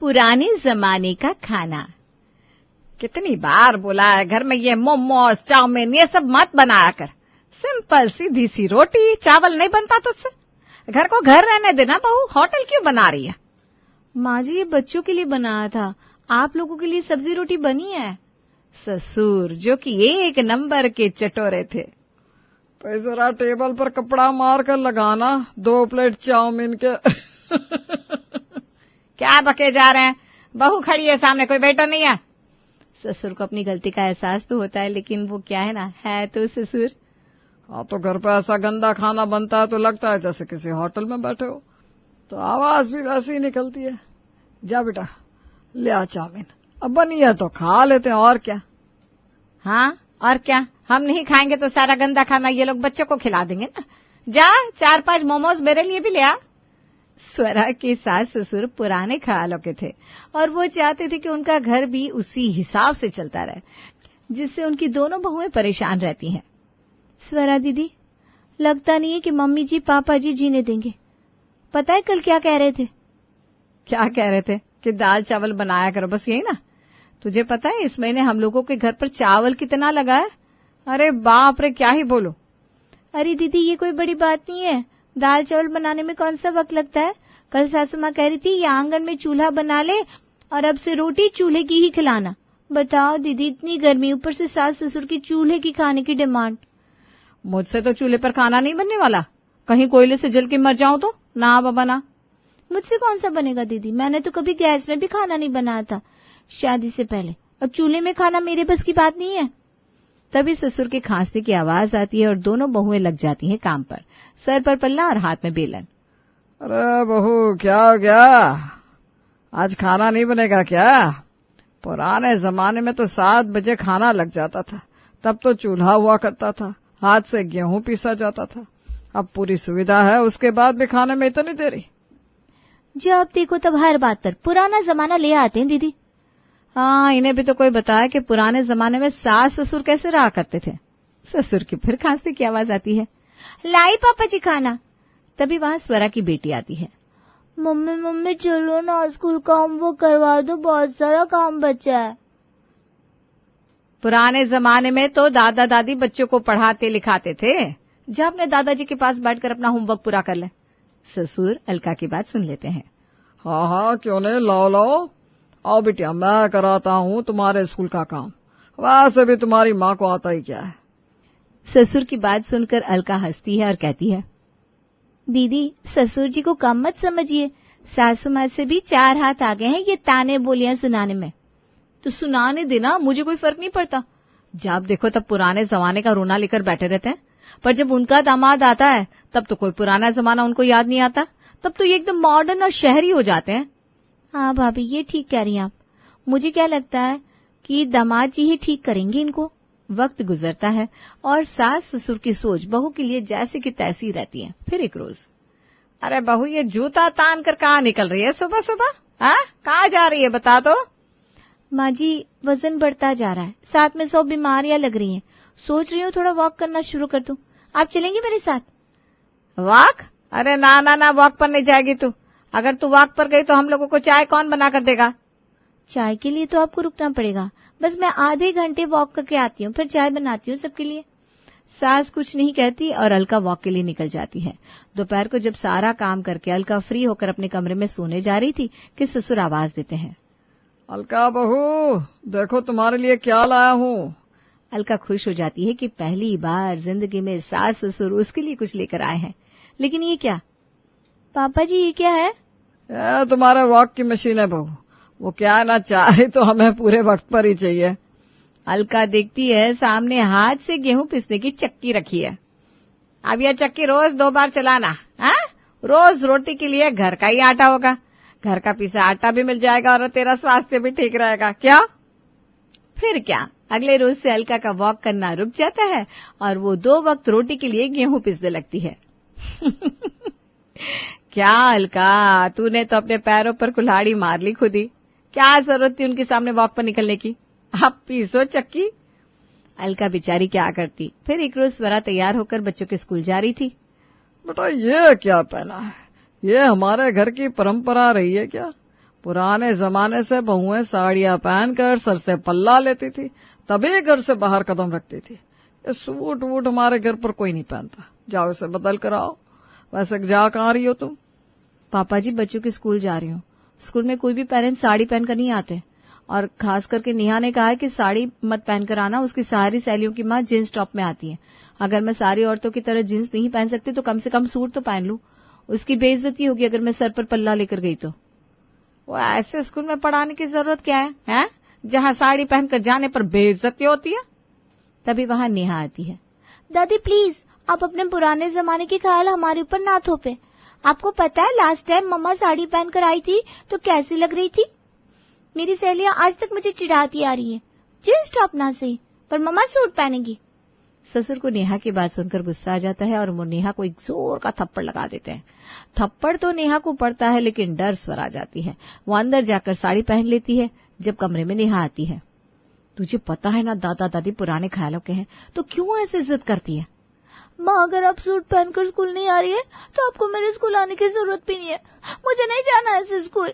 पुराने जमाने का खाना। कितनी बार बोला है घर में ये मोमोज चाउमीन ये सब मत बनाया कर। सिंपल सीधी सी रोटी चावल नहीं बनता तुझसे। घर को घर रहने देना बहू, होटल क्यों बना रही है? माँ जी ये बच्चों के लिए बनाया था, आप लोगों के लिए सब्जी रोटी बनी है। ससुर जो कि एक नंबर के चटोरे थे। तो जरा टेबल पर कपड़ा मार कर लगाना 2 प्लेट चाउमीन के। क्या बके जा रहे हैं? बहू खड़ी है सामने, कोई बेटा नहीं है। ससुर को अपनी गलती का एहसास तो होता है, लेकिन वो क्या है ना, है तो ससुर। हाँ तो घर पे ऐसा गंदा खाना बनता है तो लगता है जैसे किसी होटल में बैठे हो, तो आवाज भी वैसी ही निकलती है। जा बेटा ले आ चाउमीन, अब बनी है तो खा लेते हैं, और क्या। हाँ और क्या, हम नहीं खाएंगे तो सारा गंदा खाना ये लोग बच्चों को खिला देंगे ना। जा 4-5 मोमोज मेरे लिए भी ले आ। स्वरा के सास ससुर पुराने ख्यालों के थे और वो चाहते थे कि उनका घर भी उसी हिसाब से चलता रहे, जिससे उनकी दोनों बहुएं परेशान रहती हैं। स्वरा दीदी, लगता नहीं है कि मम्मी जी पापा जी जीने देंगे। पता है कल क्या कह रहे थे? क्या कह रहे थे? कि दाल चावल बनाया करो, बस यही ना। तुझे पता है इस महीने हम लोगों के घर पर चावल कितना लगा है? अरे बाप रे, क्या ही बोलो। अरे दीदी ये कोई बड़ी बात नहीं है, दाल चावल बनाने में कौन सा वक्त लगता है। कल सासू माँ कह रही थी ये आंगन में चूल्हा बना ले और अब से रोटी चूल्हे की ही खिलाना। बताओ दीदी, इतनी गर्मी, ऊपर से सास ससुर की चूल्हे की खाने की डिमांड। मुझसे तो चूल्हे पर खाना नहीं बनने वाला, कहीं कोयले से जल के मर जाऊं तो। ना बाबा ना। मुझसे कौन सा बनेगा दीदी, मैंने तो कभी गैस में भी खाना नहीं बनाया था शादी से पहले, और चूल्हे में खाना मेरे बस की बात नहीं है। तभी ससुर के खांसने की आवाज आती है और दोनों बहुएं लग जाती हैं काम पर, सर पर पल्ला और हाथ में बेलन। अरे बहू क्या हो गया, आज खाना नहीं बनेगा क्या? पुराने जमाने में तो 7 बजे खाना लग जाता था, तब तो चूल्हा हुआ करता था, हाथ से गेहूं पीसा जाता था। अब पूरी सुविधा है, उसके बाद भी खाने में इतनी देरी। जब देखो तब हर बात पर पुराना जमाना ले आते हैं दीदी। हाँ, इन्हें भी तो कोई बताया कि पुराने जमाने में सास ससुर कैसे रहा करते थे। ससुर की फिर खांसने की आवाज आती है। लाई पापा जी खाना। तभी वहां स्वरा की बेटी आती है। मम्मी मम्मी चलो ना, स्कूल का होमवर्क करवा दो, बहुत सारा काम बचा है। पुराने जमाने में तो दादा दादी बच्चों को पढ़ाते लिखाते थे। जा अपने दादाजी के पास बैठकर अपना होमवर्क पूरा कर ले। ससुर अलका की बात सुन लेते हैं। हाँ हाँ क्यों नहीं, लाओ लाओ, आओ बिटिया मैं कराता हूँ तुम्हारे स्कूल का काम, वैसे भी तुम्हारी माँ को आता ही क्या है। ससुर की बात सुनकर अलका हंसती है और कहती है, दीदी ससुर जी को कम मत समझिए, सासू माँ से भी 4 हाथ आ गए हैं ये ताने बोलियां सुनाने में। तो सुनाने देना, मुझे कोई फर्क नहीं पड़ता। जब देखो तब पुराने जमाने का रोना लेकर बैठे रहते हैं, पर जब उनका दामाद आता है तब तो कोई पुराना जमाना उनको याद नहीं आता, तब तो ये एकदम मॉडर्न और शहरी हो जाते हैं। हाँ भाभी ये ठीक कह रही हैं आप, मुझे क्या लगता है कि दामाद जी ही ठीक करेंगे इनको। वक्त गुजरता है और सास ससुर की सोच बहू के लिए जैसे की तैसी रहती है। फिर एक रोज, अरे बहू ये जूता तान कर कहाँ निकल रही है सुबह सुबह? हाँ कहाँ जा रही है बता तो। माँ जी वजन बढ़ता जा रहा है, साथ में 100 बीमारियां लग रही हैं, सोच रही हूँ थोड़ा वॉक करना शुरू कर दूं, आप चलेंगी मेरे साथ? वॉक? अरे ना ना ना, वॉक पर नहीं जाएगी तू। अगर तू वॉक पर गई तो हम लोगों को चाय कौन बना कर देगा? चाय के लिए तो आपको रुकना पड़ेगा, बस मैं आधे घंटे वॉक करके आती हूँ, फिर चाय बनाती हूँ सबके लिए। सास कुछ नहीं कहती और अलका वॉक के लिए निकल जाती है। दोपहर को जब सारा काम करके अलका फ्री होकर अपने कमरे में सोने जा रही थी कि ससुर आवाज देते हैं, अलका बहू देखो तुम्हारे लिए क्या लाया हूँ। अलका खुश हो जाती है कि पहली बार जिंदगी में सास ससुर उसके लिए कुछ लेकर आए हैं। लेकिन ये क्या? पापा जी ये क्या है? ये तुम्हारे वॉक की मशीन है बहू, वो क्या है ना, चाहे तो हमें पूरे वक्त पर ही चाहिए। अलका देखती है सामने हाथ से गेहूं पीसने की चक्की रखी है। अब यह चक्की रोज 2 बार चलाना, हाँ? रोज रोटी के लिए घर का ही आटा होगा, घर का पीसा आटा भी मिल जाएगा और तेरा स्वास्थ्य भी ठीक रहेगा। क्या? फिर क्या, अगले रोज से अलका का वॉक करना रुक जाता है और वो 2 वक्त रोटी के लिए गेहूं पीसने लगती है। क्या अलका, तूने तो अपने पैरों पर कुल्हाड़ी मार ली खुद ही। क्या जरूरत थी उनके सामने वॉक पर निकलने की? अब पीसो चक्की। अलका बेचारी क्या करती। फिर एक रोज स्वरा तैयार होकर बच्चों के स्कूल जा रही थी। बेटा ये क्या पहना है, ये हमारे घर की परंपरा रही है क्या? पुराने जमाने से बहुएं साड़ियां पहनकर सर से पल्ला लेती थी, तभी घर से बाहर कदम रखती थी। ये सूट वूट हमारे घर पर कोई नहीं पहनता। जाओ इसे बदल कर आओ। वैसे जा कहाँ रही हो तुम? पापा जी, बच्चों के स्कूल जा रही हूँ। स्कूल में कोई भी पेरेंट्स साड़ी पहनकर नहीं आते, और खास करके नेहा ने कहा है कि साड़ी मत पहनकर आना। उसकी सारी सहेलियों की माँ जींस टॉप में आती है। अगर मैं सारी औरतों की तरह जींस नहीं पहन सकती तो कम से कम सूट तो पहन लूं। उसकी बेइज्जती होगी अगर मैं सर पर पल्ला लेकर गई तो। वो ऐसे स्कूल में पढ़ाने की जरूरत क्या है, हैं? जहाँ साड़ी पहनकर जाने पर बेइज्जती होती है। तभी वहां नेहा आती है। दादी प्लीज, आप अपने पुराने जमाने के ख्याल हमारे ऊपर ना थोपे। आपको पता है लास्ट टाइम मम्मा साड़ी पहनकर आई थी तो कैसी लग रही थी? मेरी सहेलियां आज तक मुझे चिढ़ाती आ रही हैं। जींस टॉप ना सही, पर मम्मा सूट पहनेगी। ससुर को नेहा की बात सुनकर गुस्सा आ जाता है और वो नेहा को एक जोर का थप्पड़ लगा देते हैं। थप्पड़ तो नेहा को पड़ता है, लेकिन डर स्वर आ जाती है। वो अंदर जाकर साड़ी पहन लेती है। जब कमरे में नेहा आती है, तुझे पता है ना दादा दादी पुराने ख्यालों के हैं, तो क्यों ऐसे जिद करती है? माँ, अगर आप सूट पहनकर स्कूल नहीं आ रही है तो आपको मेरे स्कूल आने की जरूरत भी नहीं है। मुझे नहीं जाना ऐसे स्कूल।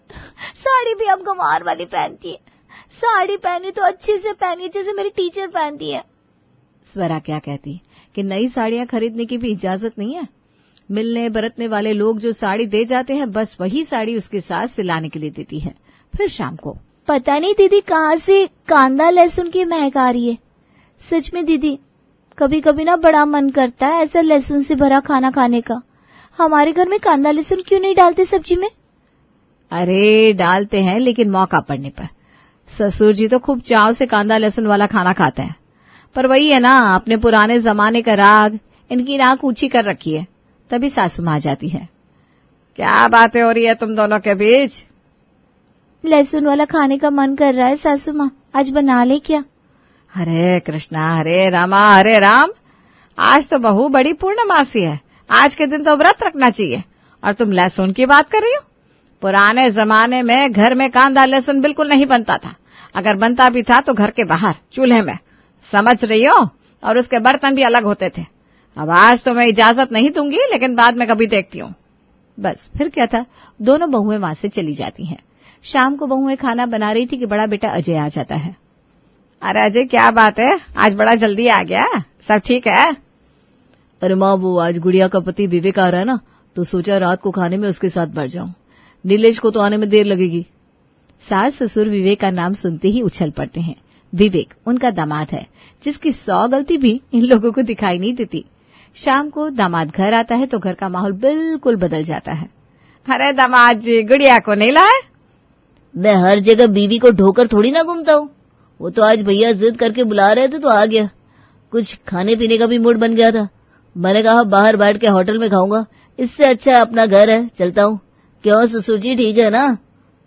साड़ी भी आप गंवार वाली पहनती है। साड़ी पहनी तो अच्छे से पहनी जैसे मेरी टीचर पहनती है। स्वरा क्या कहती है कि नई साड़ियां खरीदने की भी इजाजत नहीं है। मिलने बरतने वाले लोग जो साड़ी दे जाते हैं, बस वही साड़ी उसके साथ सिलाने के लिए देती है। फिर शाम को, पता नहीं दीदी कहाँ से कांदा लहसुन की महक आ रही है। सच में दीदी, कभी कभी ना बड़ा मन करता है ऐसा लहसुन से भरा खाना खाने का। हमारे घर में कांदा लहसुन क्यों नहीं डालते सब्जी में? अरे डालते हैं, लेकिन मौका पड़ने पर। ससुर जी तो खूब चाव से कांदा लहसुन वाला खाना खाते हैं, पर वही है ना, अपने पुराने जमाने का राग इनकी नाक ऊंची कर रखी है। तभी सासू माँ जाती है। क्या बातें हो रही है तुम दोनों के बीच? लहसुन वाला खाने का मन कर रहा है सासू माँ, आज बना ले क्या? हरे कृष्णा हरे रामा हरे राम। आज तो बहु बड़ी पूर्णमासी है। आज के दिन तो व्रत रखना चाहिए, और तुम लहसुन की बात कर रही हो? पुराने जमाने में घर में कांदा लहसुन बिल्कुल नहीं बनता था। अगर बनता भी था तो घर के बाहर चूल्हे में, समझ रही हो? और उसके बर्तन भी अलग होते थे। अब आज तो मैं इजाजत नहीं दूंगी, लेकिन बाद में कभी देखती हूँ। बस फिर क्या था, दोनों बहुएं वहां से चली जाती हैं। शाम को बहुएं खाना बना रही थी कि बड़ा बेटा अजय आ जाता है। अरे अजय, क्या बात है, आज बड़ा जल्दी आ गया? सब ठीक है? अरे माँ, वो आज गुड़िया का पति विवेक आ रहा है ना, तो सोचा रात को खाने में उसके साथ बैठ जाऊं। नीलेश को तो आने में देर लगेगी। सास ससुर विवेक का नाम सुनते ही उछल पड़ते हैं। विवेक उनका दामाद है, जिसकी 100 गलती भी इन लोगों को दिखाई नहीं देती। शाम को दामाद घर आता है तो घर का माहौल बिल्कुल बदल जाता है। अरे दामाद जी, गुड़िया को नहीं लाए? मैं हर जगह बीवी को ढोकर थोड़ी ना घूमता हूँ। वो तो आज भैया जिद करके बुला रहे थे तो आ गया। कुछ खाने पीने का भी मूड बन गया था। मैंने कहा बाहर बैठ के होटल में खाऊंगा, इससे अच्छा अपना घर है, चलता हूँ। क्यों ससुर जी, ठीक है ना?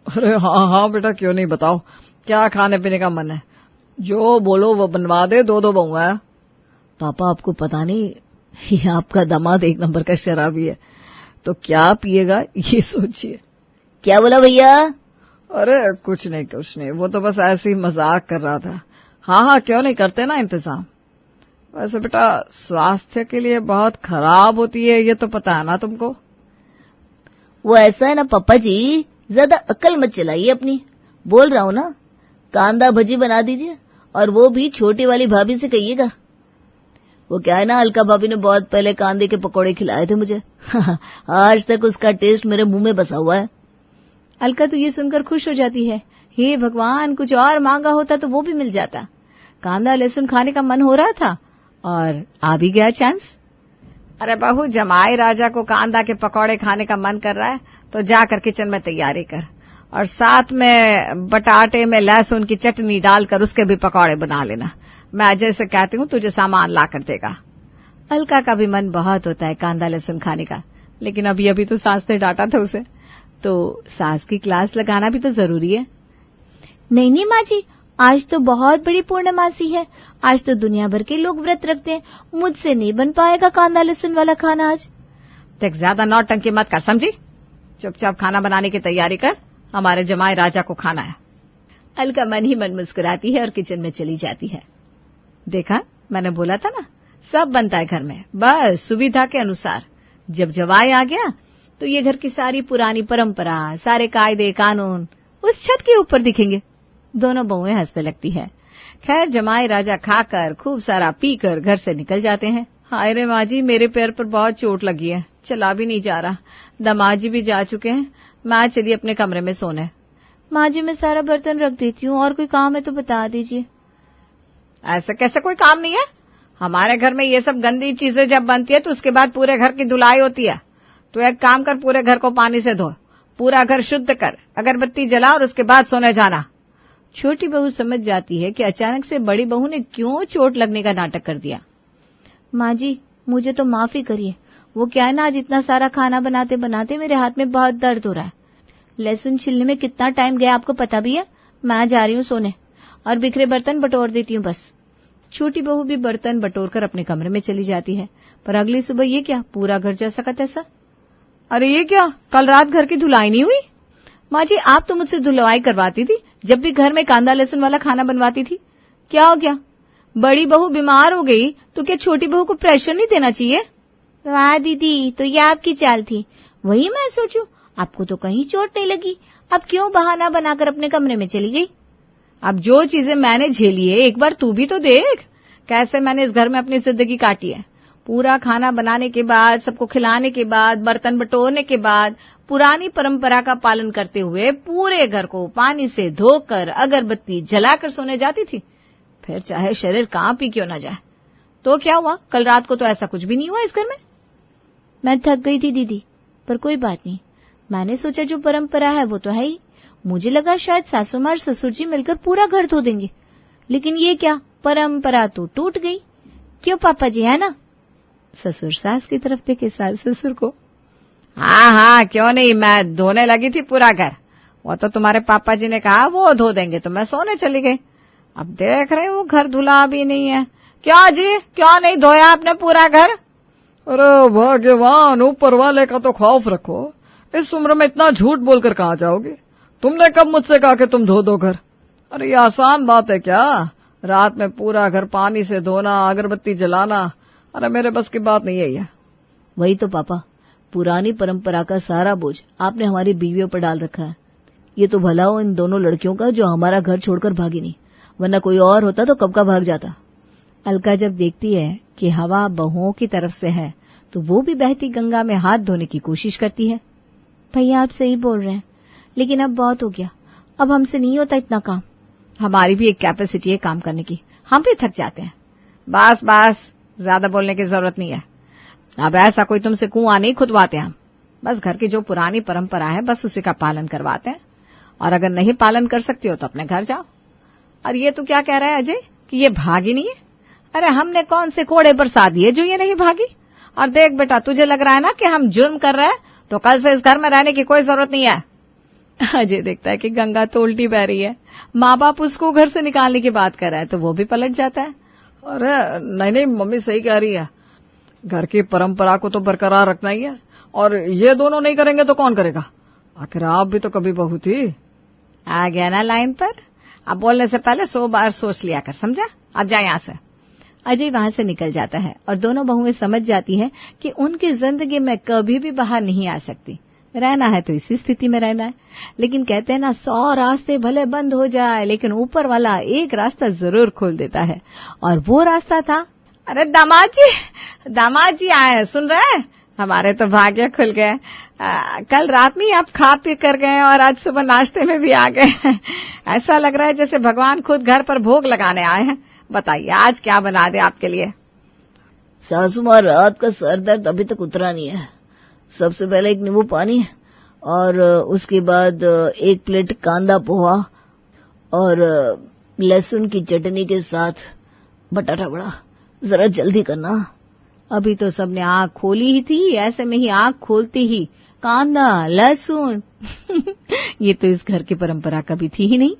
अरे हाँ हाँ बेटा, क्यों नहीं, बताओ क्या खाने पीने का मन है? जो बोलो वो बनवा दे। दो बहुआ है। पापा, आपको पता नहीं, ये आपका दामाद एक नंबर का शराबी है, तो क्या पिएगा ये सोचिए। क्या बोला भैया? अरे कुछ नहीं, वो तो बस ऐसे ही मजाक कर रहा था। हाँ हाँ, क्यों नहीं, करते ना इंतजाम। वैसे बेटा स्वास्थ्य के लिए बहुत खराब होती है, ये तो पता है ना तुमको? वो ऐसा है ना पापा जी, ज्यादा अक्ल मत चलाइए अपनी। बोल रहा हूँ ना, कांदा भजी बना दीजिए, और वो भी छोटी वाली भाभी से कहिएगा। वो क्या है ना, अलका भाभी ने बहुत पहले कांदे के पकौड़े खिलाए थे मुझे। आज तक उसका टेस्ट मेरे मुंह में बसा हुआ है। अलका तो ये सुनकर खुश हो जाती है। हे भगवान, कुछ और मांगा होता तो वो भी मिल जाता। कांदा लहसुन खाने का मन हो रहा था और आ भी गया चांस। अरे बहू, जमाई राजा को कांदा के पकौड़े खाने का मन कर रहा है तो जाकर किचन में तैयारी कर, और साथ में बटाटे में लहसुन की चटनी डालकर उसके भी पकौड़े बना लेना। मैं अजय से कहती हूँ तुझे सामान ला कर देगा। अलका का भी मन बहुत होता है कांदा लहसुन खाने का, लेकिन अभी अभी तो सास ने डांटा था उसे, तो सास की क्लास लगाना भी तो जरूरी है। नहीं माँ जी, आज तो बहुत बड़ी पूर्णमासी है। आज तो दुनिया भर के लोग व्रत रखते हैं। मुझसे नहीं बन पाएगा कांदा लहसुन वाला खाना आज। देख, ज्यादा नौटंकी मत कर, समझी? चुपचाप खाना बनाने की तैयारी कर, हमारे जमाई राजा को खाना है। अलका मन ही मन मुस्कुराती है और किचन में चली जाती है। देखा, मैंने बोला था ना, सब बनता है घर में, बस सुविधा के अनुसार। जब जवाई आ गया तो ये घर की सारी पुरानी परंपरा, सारे कायदे कानून उस छत के ऊपर दिखेंगे। दोनों बहुएं हंसने लगती है। खैर जमाई राजा खाकर खूब सारा पीकर घर से निकल जाते हैं। हाय रे माँ जी, मेरे पैर पर बहुत चोट लगी है, चला भी नहीं जा रहा। दामाद जी भी जा चुके हैं, मैं चलिए अपने कमरे में सोने। माँ जी मैं सारा बर्तन रख देती हूँ, और कोई काम है तो बता दीजिए। ऐसा कैसे कोई काम नहीं है? हमारे घर में ये सब गंदी चीजें जब बनती है तो उसके बाद पूरे घर की धुलाई होती है। तो एक काम कर, पूरे घर को पानी से धो, पूरा घर शुद्ध कर, अगरबत्ती जला और उसके बाद सोने जाना। छोटी बहू समझ जाती है कि अचानक से बड़ी बहू ने क्यों चोट लगने का नाटक कर दिया। माँ जी मुझे तो माफी करिए, वो क्या है ना, आज इतना सारा खाना बनाते बनाते मेरे हाथ में बहुत दर्द हो रहा है। लहसुन छिलने में कितना टाइम गया आपको पता भी है। मैं जा रही हूँ सोने और बिखरे बर्तन बटोर देती हूँ बस। छोटी बहू भी बर्तन बटोर कर अपने कमरे में चली जाती है। पर अगली सुबह ये क्या, पूरा घर जैसा का तैसा। अरे ये क्या, कल रात घर की धुलाई नहीं हुई? माँ जी आप तो मुझसे धुलवाई करवाती थी जब भी घर में कांदा लहसुन वाला खाना बनवाती थी। क्या हो गया, बड़ी बहू बीमार हो गई तो क्या छोटी बहू को प्रेशर नहीं देना चाहिए? वाह दीदी, तो ये आपकी चाल थी। वही मैं सोचूं, आपको तो कहीं चोट नहीं लगी, अब क्यों बहाना बनाकर अपने कमरे में चली गई? अब जो चीजें मैंने झेली है एक बार तू भी तो देख, कैसे मैंने इस घर में अपनी जिंदगी काटी है। पूरा खाना बनाने के बाद, सबको खिलाने के बाद, बर्तन बटोरने के बाद, पुरानी परंपरा का पालन करते हुए पूरे घर को पानी से धोकर अगरबत्ती जलाकर सोने जाती थी। फिर चाहे शरीर कांप ही क्यों न जाए। तो क्या हुआ, कल रात को तो ऐसा कुछ भी नहीं हुआ इस घर में। मैं थक गई थी दीदी, पर कोई बात नहीं। मैंने सोचा जो परंपरा है वो तो है ही। मुझे लगा शायद सासू माँ और ससुर जी मिलकर पूरा घर धो देंगे, लेकिन ये क्या, परंपरा तो टूट गई। क्यों पापा जी, है ना? ससुर सास की तरफ देखे सास ससुर को। हाँ हाँ क्यों नहीं, मैं धोने लगी थी पूरा घर। वो तो तुम्हारे पापा जी ने कहा वो धो देंगे तो मैं सोने चली गई। अब देख रहे हो घर धुला भी नहीं है। क्या जी, क्यों नहीं धोया आपने पूरा घर? अरे भगवान, ऊपर वाले का तो खौफ रखो। इस उम्र में इतना झूठ बोलकर कहाँ जाओगे? तुमने कब मुझसे कहा कि तुम धो दो घर? अरे ये आसान बात है क्या? रात में पूरा घर पानी से धोना, अगरबत्ती जलाना, अरे मेरे बस की बात नहीं है ये। वही तो पापा, पुरानी परंपरा का सारा बोझ आपने हमारी बीवियों पर डाल रखा है। ये तो भला हो इन दोनों लड़कियों का जो हमारा घर छोड़कर भागी नहीं, वरना कोई और होता तो कब का भाग जाता। अलका जब देखती है कि हवा बहुओं की तरफ से है तो वो भी बहती गंगा में हाथ धोने की कोशिश करती है। भैया आप सही बोल रहे हैं, लेकिन अब बहुत हो गया, अब हमसे नहीं होता इतना काम। हमारी भी एक कैपेसिटी है काम करने की, हम भी थक जाते हैं। बस बस, ज्यादा बोलने की जरूरत नहीं है। अब ऐसा कोई तुमसे कुआं नहीं खुदवाते हम, बस घर की जो पुरानी परंपरा है बस उसी का पालन करवाते हैं। और अगर नहीं पालन कर सकती हो तो अपने घर जाओ। और ये तो क्या कह रहा है अजय कि ये भागी नहीं है? अरे हमने कौन से कोड़े बरसा दिए जो ये नहीं भागी? और देख बेटा, तुझे लग रहा है ना कि हम जुर्म कर रहे हैं, तो कल से इस घर में रहने की कोई जरूरत नहीं है। अजय देखता है कि गंगा तो उल्टी बह रही है, माँ बाप उसको घर से निकालने की बात कर रहा है तो वो भी पलट जाता है। अरे नहीं नहीं, मम्मी सही कह रही है, घर की परंपरा को तो बरकरार रखना ही है, और ये दोनों नहीं करेंगे तो कौन करेगा? आखिर आप भी तो कभी बहू थी। आ गया ना लाइन पर। अब बोलने से पहले 100 बार सोच लिया कर, समझा? अब जा यहाँ से। अजय वहां से निकल जाता है और दोनों बहुएं समझ जाती हैं कि उनकी जिंदगी में कभी भी बाहर नहीं आ सकती। रहना है तो इसी स्थिति में रहना है। लेकिन कहते हैं ना, 100 रास्ते भले बंद हो जाए लेकिन ऊपर वाला एक रास्ता जरूर खोल देता है, और वो रास्ता था। अरे दामाद जी आए हैं, सुन रहे हैं? हमारे तो भाग्य खुल गए। कल रात में आप खा पी कर गए और आज सुबह नाश्ते में भी आ गए। ऐसा लग रहा है जैसे भगवान खुद घर पर भोग लगाने आए हैं। बताइए आज क्या बना दे आपके लिए? सासू माँ, रात का सर दर्द अभी तक उतरा नहीं है। सबसे पहले एक नींबू पानी और उसके बाद 1 प्लेट कांदा पोहा और लहसुन की चटनी के साथ बटाटा वड़ा। जरा जल्दी करना। अभी तो सबने आंख खोली ही थी, ऐसे में ही आंख खोलती ही कांदा लहसुन। ये तो इस घर की परंपरा कभी थी ही नहीं।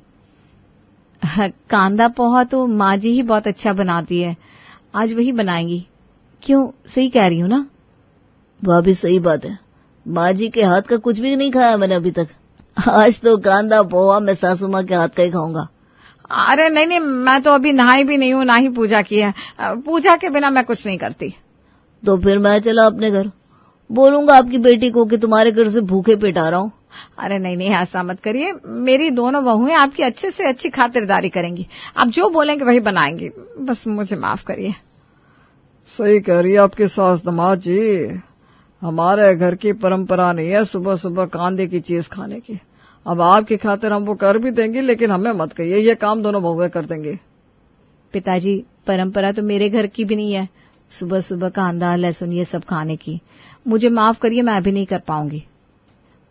कांदा पोहा तो माँ जी ही बहुत अच्छा बनाती है, आज वही बनाएंगी। क्यों, सही कह रही हूँ ना? वह भी सही बात है, माँ जी के हाथ का कुछ भी नहीं खाया मैंने अभी तक। आज तो कांदा पोहा मैं सासू माँ के हाथ का ही खाऊंगा। अरे नहीं नहीं, मैं तो अभी नहाई भी नहीं हूँ, ना ही पूजा की है। पूजा के बिना मैं कुछ नहीं करती। तो फिर मैं चला अपने घर, बोलूंगा आपकी बेटी को कि तुम्हारे घर से भूखे पेट आ रहा हूँ। अरे नहीं नहीं, ऐसा मत करिए। मेरी दोनों बहुएं आपकी अच्छे से अच्छी खातिरदारी करेंगी। आप जो बोलेंगे वही बनाएंगी। बस मुझे माफ करिए। सही कह रही है आपकी सास दामाद जी। हमारे घर की परंपरा नहीं है सुबह सुबह कांदे की चीज खाने की। अब आपकी खातिर हम वो कर भी देंगे, लेकिन हमें मत कहिए, ये काम दोनों बहुएं कर देंगे। पिताजी, परंपरा तो मेरे घर की भी नहीं है सुबह सुबह कांदा लहसुन ये सब खाने की। मुझे माफ करिए, मैं भी नहीं कर पाऊंगी।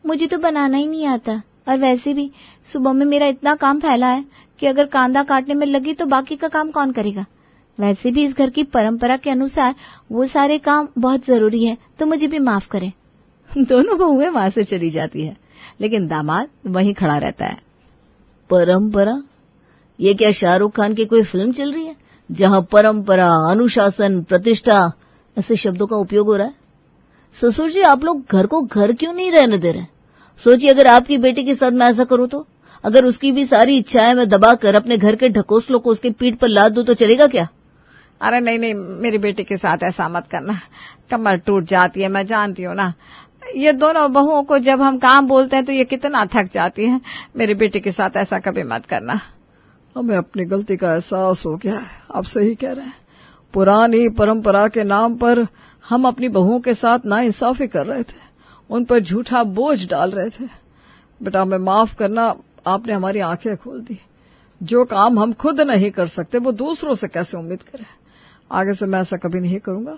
मुझे तो बनाना ही नहीं आता, और वैसे भी सुबह में मेरा इतना काम फैला है कि अगर कांदा काटने में लगी तो बाकी का काम कौन करेगा। वैसे भी इस घर की परंपरा के अनुसार वो सारे काम बहुत जरूरी है, तो मुझे भी माफ करें। दोनों बहुएं वहां से चली जाती है, लेकिन दामाद वहीं खड़ा रहता है। परंपरा? ये क्या शाहरुख खान की कोई फिल्म चल रही है जहां परंपरा, अनुशासन, प्रतिष्ठा ऐसे शब्दों का उपयोग हो रहा है? ससुर जी, आप लोग घर को घर क्यों नहीं रहने दे रहे? सोचिए, अगर आपकी बेटी के साथ मैं ऐसा करूं तो? अगर उसकी भी सारी इच्छाएं मैं दबाकर अपने घर के ढकोसलों को उसके पीठ पर लाद दूं तो चलेगा क्या? अरे नहीं नहीं, मेरी बेटी के साथ ऐसा मत करना, कमर टूट जाती है, मैं जानती हूँ ना। ये दोनों बहुओं को जब हम काम बोलते हैं तो ये कितना थक जाती है। मेरी बेटी के साथ ऐसा कभी मत करना। हमें अपनी गलती का एहसास हो गया है। आप सही कह रहे हैं। पुरानी परंपरा के नाम पर हम अपनी बहुओं के साथ नाइंसाफी कर रहे थे, उन पर झूठा बोझ डाल रहे थे। बेटा, हमें माफ करना, आपने हमारी आंखें खोल दी। जो काम हम खुद नहीं कर सकते वो दूसरों से कैसे उम्मीद करें। आगे से मैं ऐसा कभी नहीं करूंगा।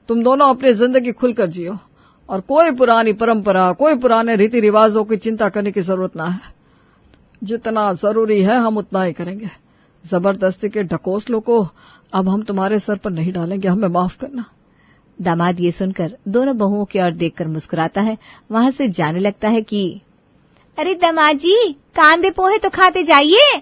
तुम दोनों अपनी जिंदगी खुलकर जियो, और कोई पुरानी परंपरा, कोई पुराने रीति रिवाजों की चिंता करने की जरूरत ना है। जितना जरूरी है हम उतना ही करेंगे। जबरदस्ती के ढकोसलों को अब हम तुम्हारे सर पर नहीं डालेंगे। हमें माफ करना। दामाद ये सुनकर दोनों बहुओं की ओर देखकर मुस्कुराता है, वहां से जाने लगता है कि अरे दामाद जी, कांदे पोहे तो खाते जाइए।